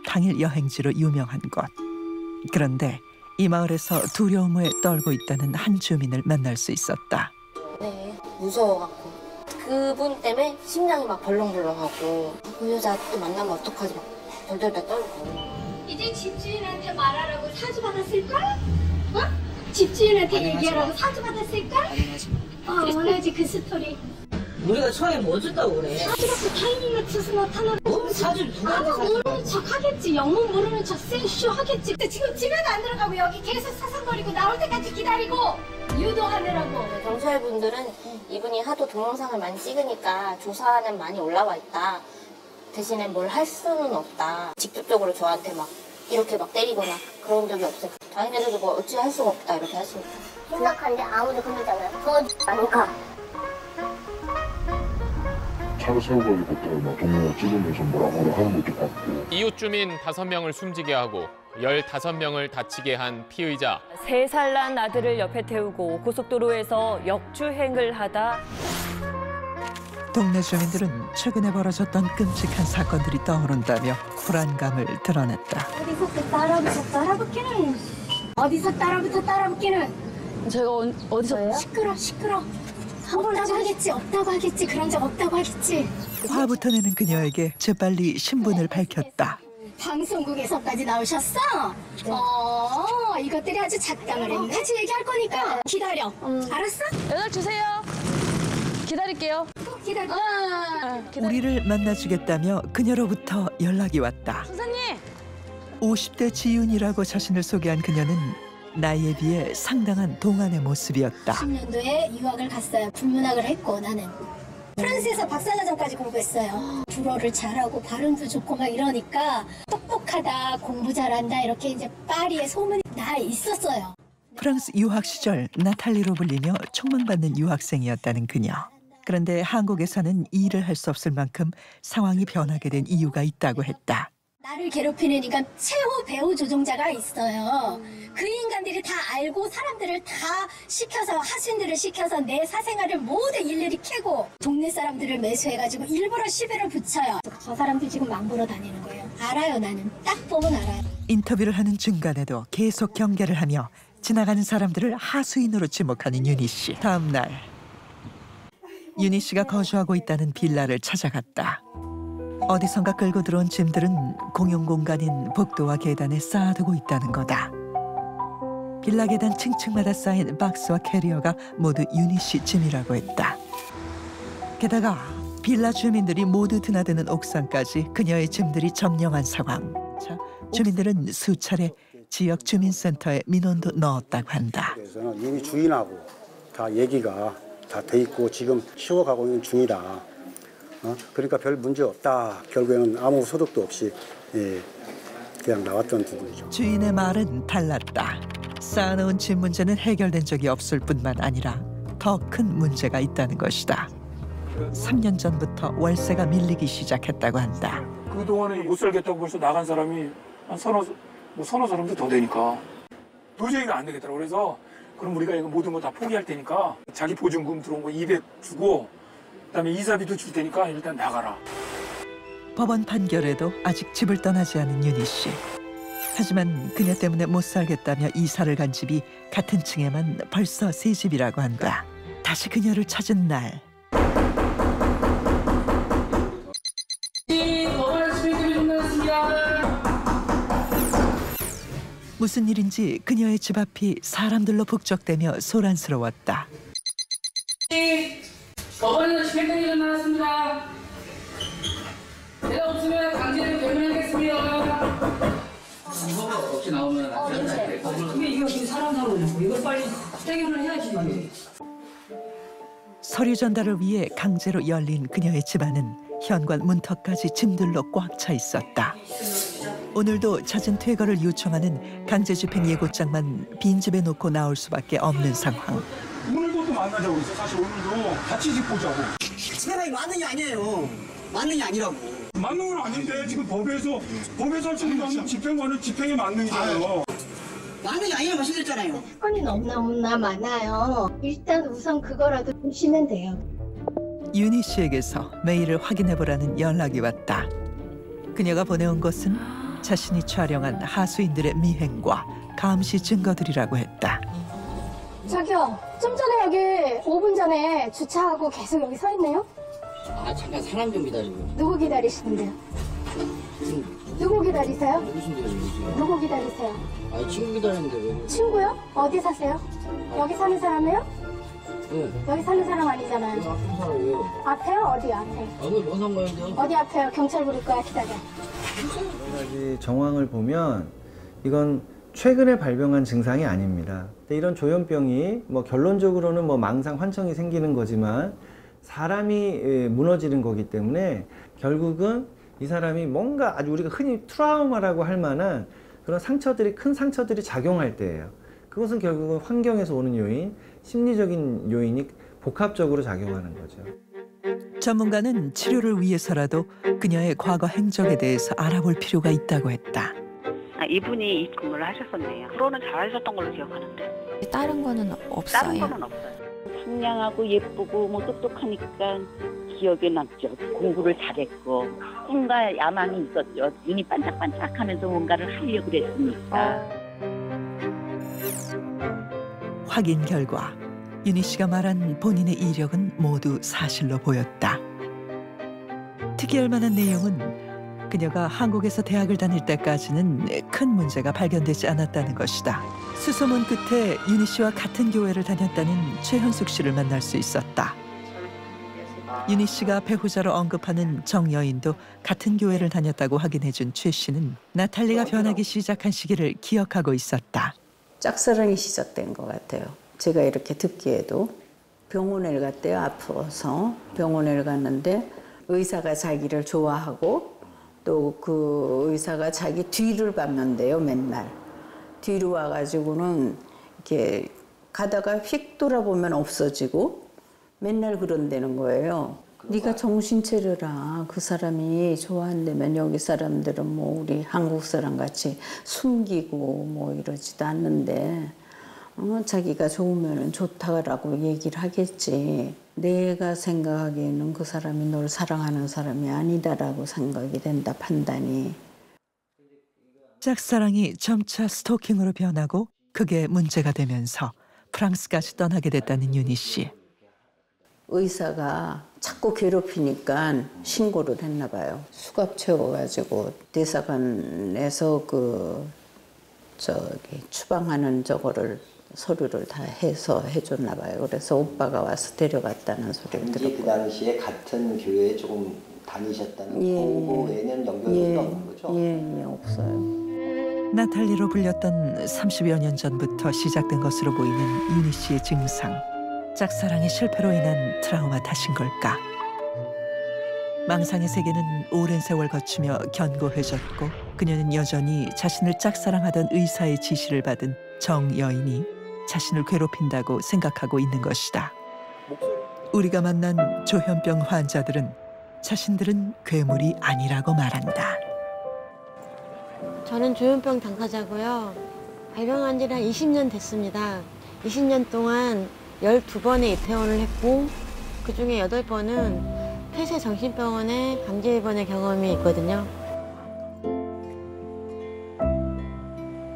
당일 여행지로 유명한 곳. 그런데 이 마을에서 두려움에 떨고 있다는 한 주민을 만날 수 있었다. 네, 무서워갖고 그분 때문에 심장이 막 벌렁벌렁하고 그 여자 또 만나면 어떡하지 막 덜덜덜 떨고. 이제 집주인한테 말하라고 사주 받았을걸? 어? 집주인한테 얘기하라고 사주 받았을걸? 원하지 그 스토리. 우리가 처음에 뭐 줬다고 그래? 사주 받고 타이밍 맞춰서 나타나. 사주 누가 모르는 척 하겠지. 영문 모르는 척 센쇼 하겠지. 근데 지금 집에도 안 들어가고 여기 계속 사상거리고 나올 때까지 기다리고 유도하느라고. 경찰분들은 이분이 하도 동영상을 많이 찍으니까 조사는 많이 올라와 있다. 대신에 뭘 할 수는 없다. 직접적으로 저한테 막 이렇게 막 때리거나 그런 적이 없어요. 자기네들도 뭐 어찌 할 수가 없다 이렇게 하시니까. 심각한데 아무도 그러잖아요. 더 아니까. 차를 세워가지고 막 동영상 찍으면서 뭐라고 하는 것도 봤고. 이웃 주민 5명을 숨지게 하고 15명을 다치게 한 피의자. 3살 난 아들을 옆에 태우고 고속도로에서 역주행을 하다 동네 주민들은 최근에 벌어졌던 끔찍한 사건들이 떠오른다며 불안감을 드러냈다. 어디서 따라붙어 따라붙기는. 어디서 따라붙어 따라붙기는. 제가 어디서 시끄러. 없다고 하겠지, 없다고 하겠지, 그런 적 없다고 하겠지. 화부터 내는 그녀에게 재빨리 신분을 밝혔다. 방송국에서까지 나오셨어? 이것들이 아주 작당을 했네. 같이 얘기할 거니까 기다려. 알았어? 연락 주세요. 기다릴게요. 기다려. 우리를 만나주겠다며 그녀로부터 연락이 왔다. 선생님! 50대 지윤이라고 자신을 소개한 그녀는 나이에 비해 상당한 동안의 모습이었다. 10년도에 유학을 갔어요. 국문학을 했고 나는. 프랑스에서 박사과정까지 공부했어요. 불어를 잘하고 발음도 좋고 막 이러니까 똑똑하다, 공부 잘한다 이렇게 이제 파리에 소문이 나 있었어요. 프랑스 유학 시절 나탈리로 불리며 촉망받는 유학생이었다는 그녀. 그런데 한국에서는 일을 할 수 없을 만큼 상황이 변하게 된 이유가 있다고 했다. 나를 괴롭히는 인간 최후 배후 조종자가 있어요. 그 인간들이 다 알고 사람들을 다 시켜서 하신들을 시켜서 내 사생활을 모두 일일이 캐고 동네 사람들을 매수해가지고 일부러 시비를 붙여요. 저 사람들 지금 망보러 다니는 거예요. 알아요. 나는 딱 보면 알아요. 인터뷰를 하는 중간에도 계속 경계를 하며 지나가는 사람들을 하수인으로 지목하는 윤희 씨. 다음 날 윤희 씨가 거주하고 있다는 빌라를 찾아갔다. 어디선가 끌고 들어온 짐들은 공용 공간인 복도와 계단에 쌓아두고 있다는 거다. 빌라 계단 층층마다 쌓인 박스와 캐리어가 모두 윤희 씨 짐이라고 했다. 게다가 빌라 주민들이 모두 드나드는 옥상까지 그녀의 짐들이 점령한 상황. 자, 주민들은 수차례 지역 주민센터에 민원도 넣었다고 한다. 그래서 이미 주인하고 다 얘기가 다 돼 있고 지금 키워가고 있는 중이다. 그러니까 별 문제 없다. 결국에는 아무 소득도 없이 그냥 나왔던 부분이죠. 주인의 말은 달랐다. 쌓아놓은 짐 문제는 해결된 적이 없을 뿐만 아니라 더 큰 문제가 있다는 것이다. 3년 전부터 월세가 밀리기 시작했다고 한다. 그동안에 못 살겠다고 벌써 나간 사람이 한 서너 사람도 더 되니까 도저히 이거 안 되겠더라고. 그래서 그럼 우리가 이거 모든 거 다 포기할 테니까 자기 보증금 들어온 거 200 주고 그다음에 이사비도 줄 테니까 일단 나가라. 법원 판결에도 아직 집을 떠나지 않은 윤희 씨. 하지만 그녀 때문에 못 살겠다며 이사를 간 집이 같은 층에만 벌써 3집이라고 한다. 다시 그녀를 찾은 날. 무슨 일인지 그녀의 집 앞이 사람들로 북적대며 소란스러웠다. 법원에서 집행동의 좀 나왔습니다. 내가 없으면 강제로 배분하겠습니다. 없이 나오면 근데 이거 지금 사람 사고냐고. 이걸 빨리 해결을 해야지. 서류 전달을 위해 강제로 열린 그녀의 집안은 현관 문턱까지 짐들로 꽉 차 있었다. 오늘도 잦은 퇴거를 요청하는 강제집행 예고장만 빈집에 놓고 나올 수밖에 없는 상황. 오늘도 또 만나자고 했어. 사실 오늘도 같이 집 보자고. 세상이 맞는 게 아니에요. 맞는 게 아니라고. 맞는 건 아닌데 지금 법에서 지금 하는 집행관은 집행에 맞는이잖아요. 맞는 게 아니라고 말씀드렸잖아요. 사건이 너무나 많아요. 일단 우선 그거라도 보시면 돼요. 윤희 씨에게서 메일을 확인해보라는 연락이 왔다. 그녀가 보내온 것은 자신이 촬영한 하수인들의 미행과 감시 증거들이라고 했다. 저기요, 좀 전에 여기 5분 전에 주차하고 계속 여기 서 있네요? 아 잠깐 사람 좀 기다리고. 누구 기다리시는데요? 누구 기다리세요? 무슨 기다리고? 누구 기다리세요? 아 지금 기다리는데 왜? 친구요? 어디 사세요? 여기 사는 사람이에요? 네. 여기 사는 사람 아니잖아요. 앞에 사람이에요. 앞에요? 어디 앞에? 아왜 뭔 상관인데요? 어디 앞에요? 경찰 부를 거야, 기다려. 여러 가지 정황을 보면 이건 최근에 발병한 증상이 아닙니다. 근데 이런 조현병이 뭐 결론적으로는 뭐 망상, 환청이 생기는 거지만 사람이 무너지는 거기 때문에 결국은 이 사람이 뭔가 아주 우리가 흔히 트라우마라고 할 만한 그런 상처들이, 큰 상처들이 작용할 때예요. 그것은 결국은 환경에서 오는 요인, 심리적인 요인이 복합적으로 작용하는 거죠. 전문가는 치료를 위해서라도 그녀의 과거 행적에 대해서 알아볼 필요가 있다고 했다. 이분이 입근무를 하셨었네요. 프로는 잘하셨던 걸로 기억하는데. 다른 거는 없어요? 다른 거는 없어요. 상냥하고 예쁘고 뭐 똑똑하니까 기억에 남죠. 공부를 잘했고 꿈과 야망이 있었죠. 눈이 반짝반짝하면서 뭔가를 하려고 그랬으니까. 확인 결과 윤희 씨가 말한 본인의 이력은 모두 사실로 보였다. 특이할 만한 내용은 그녀가 한국에서 대학을 다닐 때까지는 큰 문제가 발견되지 않았다는 것이다. 수소문 끝에 윤희 씨와 같은 교회를 다녔다는 최현숙 씨를 만날 수 있었다. 윤희 씨가 배우자로 언급하는 정여인도 같은 교회를 다녔다고 확인해준 최 씨는 나탈리가 변하기 시작한 시기를 기억하고 있었다. 짝사랑이 시작된 것 같아요. 제가 이렇게 듣기에도 병원에 갔대요. 아파서 병원에 갔는데 의사가 자기를 좋아하고 또 그 의사가 자기 뒤를 봤는데요. 맨날 뒤로 와가지고는 이렇게 가다가 휙 돌아보면 없어지고 맨날 그런다는 거예요. 네가 정신 차려라. 그 사람이 좋아한다면 여기 사람들은 뭐 우리 한국 사람 같이 숨기고 뭐 이러지도 않는데 자기가 좋으면 좋다라고 얘기를 하겠지. 내가 생각하기에는 그 사람이 널 사랑하는 사람이 아니다라고 생각이 된다, 판단이. 짝사랑이 점차 스토킹으로 변하고 그게 문제가 되면서 프랑스까지 떠나게 됐다는 윤희 씨. 의사가 자꾸 괴롭히니까 신고를 했나 봐요. 수갑 채워가지고 대사관에서 추방하는 저거를 서류를 다 해서 해줬나 봐요. 그래서 오빠가 와서 데려갔다는 소리를 들었고. 그 당시에 같은 교회에 조금 다니셨다는 그거에는 연결이 없는 거죠? 예, 없어요. 나탈리로 불렸던 30여 년 전부터 시작된 것으로 보이는 윤희 씨의 증상. 짝사랑의 실패로 인한 트라우마 탓인 걸까? 망상의 세계는 오랜 세월 거치며 견고해졌고 그녀는 여전히 자신을 짝사랑하던 의사의 지시를 받은 정여인이 자신을 괴롭힌다고 생각하고 있는 것이다. 우리가 만난 조현병 환자들은 자신들은 괴물이 아니라고 말한다. 저는 조현병 당사자고요. 발병한 지는 20년 됐습니다. 20년 동안 12번의 이태원을 했고 그중에 8번은 폐쇄정신병원에 강제 입원의 경험이 있거든요.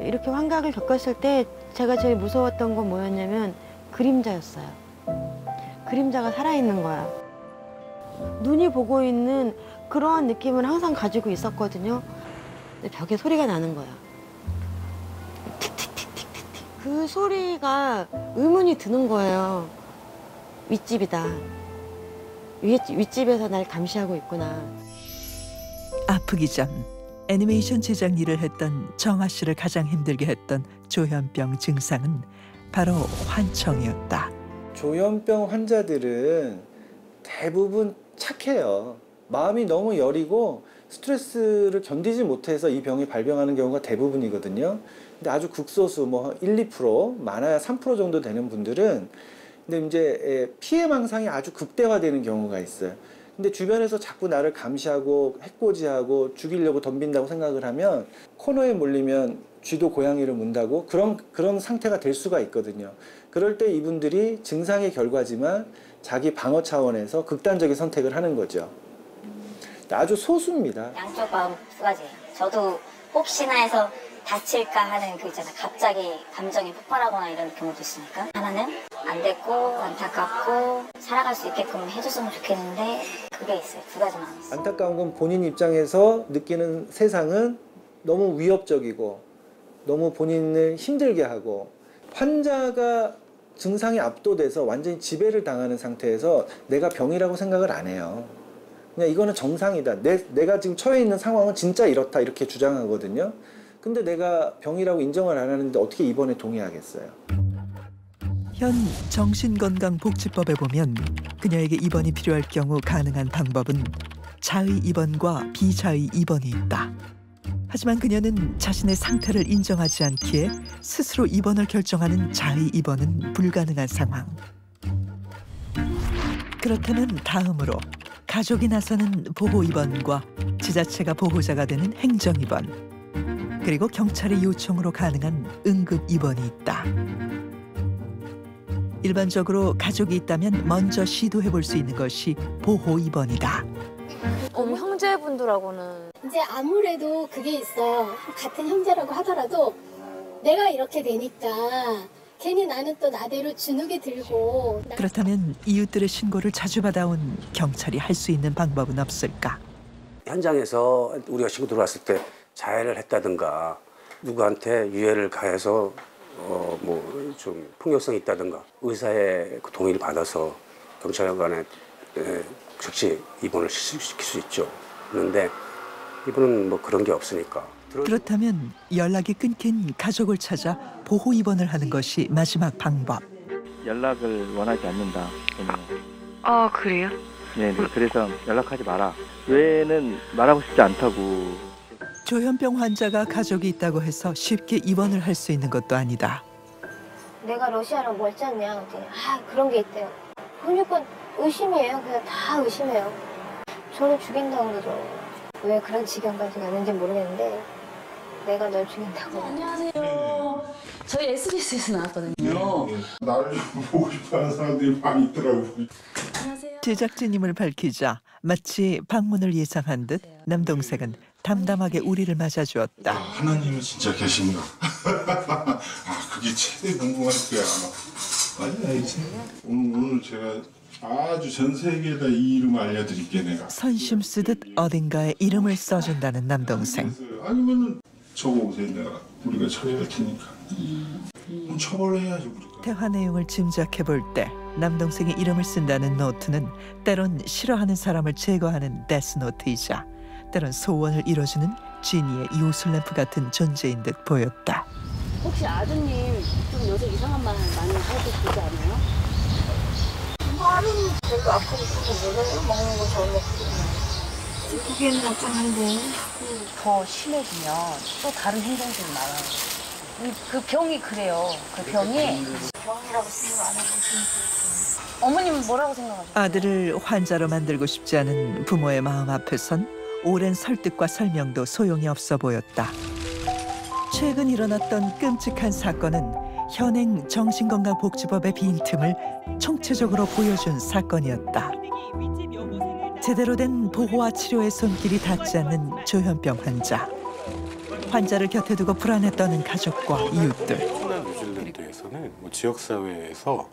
이렇게 환각을 겪었을 때 제가 제일 무서웠던 건 뭐였냐면 그림자였어요. 그림자가 살아있는 거야. 눈이 보고 있는 그러한 느낌을 항상 가지고 있었거든요. 근데 벽에 소리가 나는 거야. 틱틱틱틱틱틱. 그 소리가 의문이 드는 거예요. 윗집이다. 윗집에서 날 감시하고 있구나. 아프기 전 애니메이션 제작 일을 했던 정아 씨를 가장 힘들게 했던 조현병 증상은 바로 환청이었다. 조현병 환자들은 대부분 착해요. 마음이 너무 여리고 스트레스를 견디지 못해서 이 병이 발병하는 경우가 대부분이거든요. 근데 아주 극소수 뭐 1, 2%, 많아야 3% 정도 되는 분들은 근데 이제 피해 망상이 아주 극대화되는 경우가 있어요. 근데 주변에서 자꾸 나를 감시하고 해코지하고 죽이려고 덤빈다고 생각을 하면 코너에 몰리면 쥐도 고양이를 문다고 그런 상태가 될 수가 있거든요. 그럴 때 이분들이 증상의 결과지만 자기 방어 차원에서 극단적인 선택을 하는 거죠. 아주 소수입니다. 양쪽 마음 두 가지예요. 저도 혹시나 해서 다칠까 하는 그 있잖아. 갑자기 감정이 폭발하거나 이런 경우도 있으니까. 하나는 안 됐고 안타깝고 살아갈 수 있게끔 해줬으면 좋겠는데 그게 있어요. 두 가지만 있어요. 안타까운 건 본인 입장에서 느끼는 세상은 너무 위협적이고 너무 본인을 힘들게 하고 환자가 증상이 압도돼서 완전히 지배를 당하는 상태에서 내가 병이라고 생각을 안 해요. 그냥 이거는 정상이다. 내가 지금 처해 있는 상황은 진짜 이렇다 이렇게 주장하거든요. 근데 내가 병이라고 인정을 안 하는데 어떻게 입원에 동의하겠어요? 현 정신건강복지법에 보면 그녀에게 입원이 필요할 경우 가능한 방법은 자의 입원과 비자의 입원이 있다. 하지만 그녀는 자신의 상태를 인정하지 않기에 스스로 입원을 결정하는 자의 입원은 불가능한 상황. 그렇다면 다음으로 가족이 나서는 보호 입원과 지자체가 보호자가 되는 행정 입원, 그리고 경찰의 요청으로 가능한 응급 입원이 있다. 일반적으로 가족이 있다면 먼저 시도해 볼 수 있는 것이 보호 입원이다. 형제분들하고는 이제 아무래도 그게 있어요. 같은 형제라고 하더라도 내가 이렇게 되니까 괜히 나는 또 나대로 주눅이 들고. 그렇다면 이웃들의 신고를 자주 받아온 경찰이 할 수 있는 방법은 없을까? 현장에서 우리가 신고 들어왔을 때 자해를 했다든가 누구한테 유해를 가해서 뭐 좀 폭력성이 있다든가 의사의 그 동의를 받아서 경찰관에 즉시 입원을 시킬 수 있죠. 그런데 이분은 뭐 그런 게 없으니까. 그렇다면 연락이 끊긴 가족을 찾아 보호 입원을 하는 것이 마지막 방법. 연락을 원하지 않는다. 아, 그래요? 네, 그래서 연락하지 마라. 외에는 말하고 싶지 않다고. 조현병 환자가 가족이 있다고 해서 쉽게 입원을 할 수 있는 것도 아니다. 내가 러시아랑 뭘 짰냐? 그런 게 있대요. 무조건 의심이에요. 그냥 다 의심해요. 저는 죽인다고 그러죠. 왜 그런 지경까지 가는지 모르겠는데 내가 널 죽인다고. 안녕하세요. 저희 SBS에서 나왔거든요. 나를 보고 싶어하는 사람들이 많이 있더라고. 제작진임을 밝히자 마치 방문을 예상한 듯 남동생은 담담하게 우리를 맞아주었다. 하나님은 진짜 계신가? 아, 그게 최대 궁금할 거야. 아마. 알지? 오늘 제가 아주 전 세계에다 이 이름 알려드릴게 내가. 선심 쓰듯 어딘가에 이름을 써준다는 남동생. 아니면은 적어보세요. 내가 우리가 처리할 테니까. 그럼 처벌을 해야지 우리가. 대화 내용을 짐작해 볼 때 남동생의 이름을 쓴다는 노트는 때론 싫어하는 사람을 제거하는 데스노트이자 때론 소원을 이뤄주는 지니의 요술램프 같은 존재인 듯 보였다. 혹시 아드님 좀 요새 이상한 말 많이 하고 그러지 않아요? 말은 별로 아프고 그런 거 몰라요. 먹는 거 잘 먹고. 그게는 걱정한데. 더 심해지면 또 다른 행동들이 나와요. 그 병이 그래요. 그 병이 병이라고 생각 안 하고 어머님은 뭐라고 생각하세요? 아들을 환자로 만들고 싶지 않은 부모의 마음 앞에선 오랜 설득과 설명도 소용이 없어 보였다. 최근 일어났던 끔찍한 사건은 현행 정신건강복지법의 빈틈을 총체적으로 보여준 사건이었다. 제대로 된 보호와 치료의 손길이 닿지 않는 조현병 환자. 환자를 곁에 두고 불안에 떠는 가족과 이웃들. 뉴질랜드에서는 지역사회에서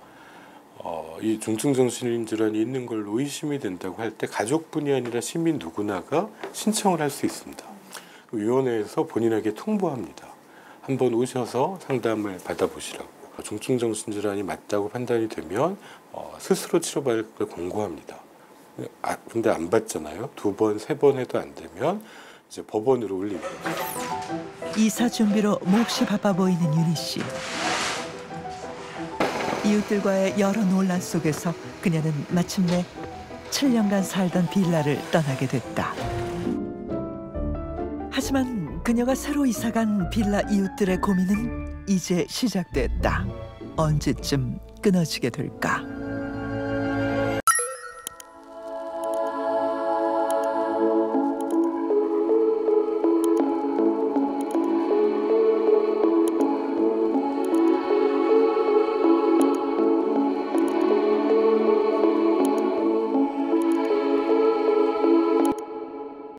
이 중증 정신 질환이 있는 걸로 의심이 된다고 할 때 가족뿐이 아니라 시민 누구나가 신청을 할 수 있습니다. 위원회에서 본인에게 통보합니다. 한번 오셔서 상담을 받아보시라고. 중증 정신 질환이 맞다고 판단이 되면 스스로 치료받을 걸 권고합니다. 근데 안 받잖아요. 2번, 3번 해도 안 되면 이제 법원으로 올립니다. 이사 준비로 몹시 바빠 보이는 윤희 씨. 이웃들과의 여러 논란 속에서 그녀는 마침내 7년간 살던 빌라를 떠나게 됐다. 하지만 그녀가 새로 이사간 빌라 이웃들의 고민은 이제 시작됐다. 언제쯤 끊어지게 될까?